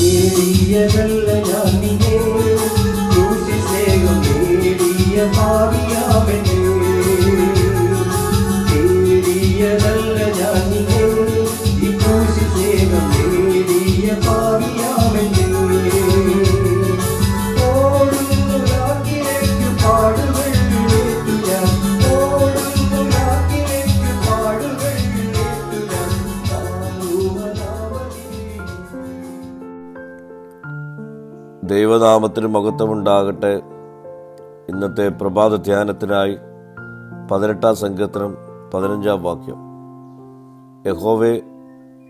നേടിയതല്ല ഞാനിനെ, ക്രൂശിൽ സ്നേഹം നേടിയ പാപിയാമെന്നെ. നേടിയതല്ല ഞാനിനെ, ഈ ക്രൂശിൽ സ്നേഹം നേടിയ പാപിയാമെന്നെ. ഓടുന്നു രാത്രിയിലേക്ക് പാടുകൾ ഏറ്റു ഞാൻ, ഓടുന്നു രാത്രിയിലേക്ക് പാടുകൾ ഏറ്റു ഞാൻ. ദൈവനാമത്തിന് മഹത്വമുണ്ടാകട്ടെ. ഇന്നത്തെ പ്രഭാത ധ്യാനത്തിനായി 18-ാം സങ്കീർത്തനം 15-ാം വാക്യം. യഹോവേ,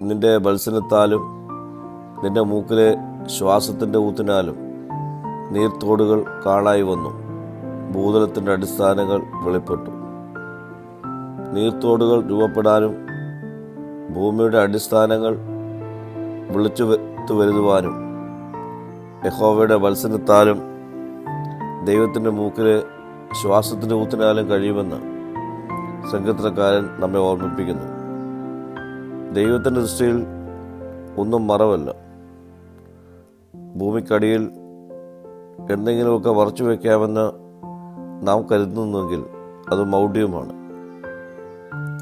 നിന്റെ ബത്സനത്താലും നിന്റെ മൂക്കിലെ ശ്വാസത്തിൻ്റെ ഊത്തിനാലും നീർത്തോടുകൾ കാണായി വന്നു, ഭൂതലത്തിൻ്റെ അടിസ്ഥാനങ്ങൾ വെളിപ്പെട്ടു. നീർത്തോടുകൾ രൂപപ്പെടാനും ഭൂമിയുടെ അടിസ്ഥാനങ്ങൾ വിളിച്ചു വരുത്തുവാനും യഹോവയുടെ വത്സനത്താലും ദൈവത്തിൻ്റെ മൂക്കിലെ ശ്വാസത്തിൻ്റെ ഊത്തിനാലും കഴിയുമെന്ന് സങ്കീർത്തനക്കാരൻ നമ്മെ ഓർമ്മിപ്പിക്കുന്നു. ദൈവത്തിൻ്റെ ദൃഷ്ടിയിൽ ഒന്നും മറവല്ല. ഭൂമിക്കടിയിൽ എന്തെങ്കിലുമൊക്കെ മറച്ചു വയ്ക്കാമെന്ന് നാം കരുതുന്നുവെങ്കിൽ അത് മൗഢ്യമാണ്.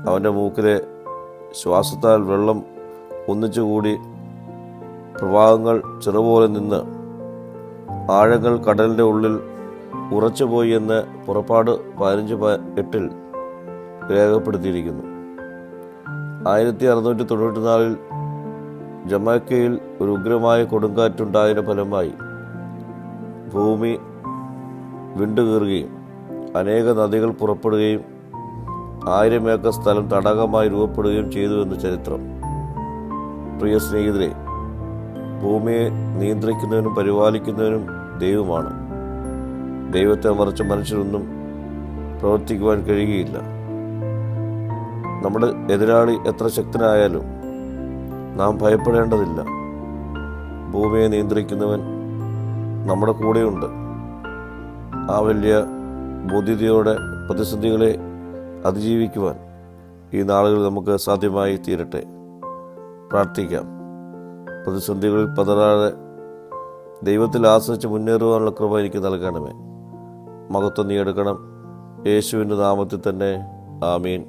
അവൻ്റെ മൂക്കിലെ ശ്വാസത്താൽ വെള്ളം ഒന്നിച്ചുകൂടി പ്രവാഹങ്ങൾ ചെറുപോലെ നിന്ന് ആഴങ്ങൾ കടലിൻ്റെ ഉള്ളിൽ ഉറച്ചുപോയി എന്ന് പുറപ്പാട് 15:8 രേഖപ്പെടുത്തിയിരിക്കുന്നു. 1694 ജമൈക്കയിൽ ഒരു ഉഗ്രമായ കൊടുങ്കാറ്റുണ്ടായതിൻ്റെ ഫലമായി ഭൂമി വിണ്ടുകീറുകയും അനേക നദികൾ പുറപ്പെടുകയും 1000 ഏക്കർ സ്ഥലം തടാകമായി രൂപപ്പെടുകയും ചെയ്തു എന്ന് ചരിത്രം. പ്രിയ സ്നേഹിതരെ, ഭൂമിയെ നിയന്ത്രിക്കുന്നതിനും പരിപാലിക്കുന്നതിനും ദൈവമാണ്. ദൈവത്തെ മറിച്ച് മനുഷ്യരൊന്നും പ്രവർത്തിക്കുവാൻ കഴിയുകയില്ല. നമ്മുടെ എതിരാളി എത്ര ശക്തനായാലും നാം ഭയപ്പെടേണ്ടതില്ല. ഭൂമിയെ നിയന്ത്രിക്കുന്നവൻ നമ്മുടെ കൂടെയുണ്ട്. ആ വലിയ ബോധ്യതയോടെ പ്രതിസന്ധികളെ അതിജീവിക്കുവാൻ ഈ നാളുകളിൽ നമുക്ക് സാധ്യമായി തീരട്ടെ. പ്രാർത്ഥിക്കാം. പ്രതിസന്ധികളിൽ പതറാതെ ദൈവത്തിൽ ആശ്രയിച്ച് മുന്നേറുവാനുള്ള കൃപ എനിക്ക് നൽകണമേ. മഹത്വം നീ എടുക്കണം. യേശുവിൻ്റെ നാമത്തിൽ തന്നെ. ആമീൻ.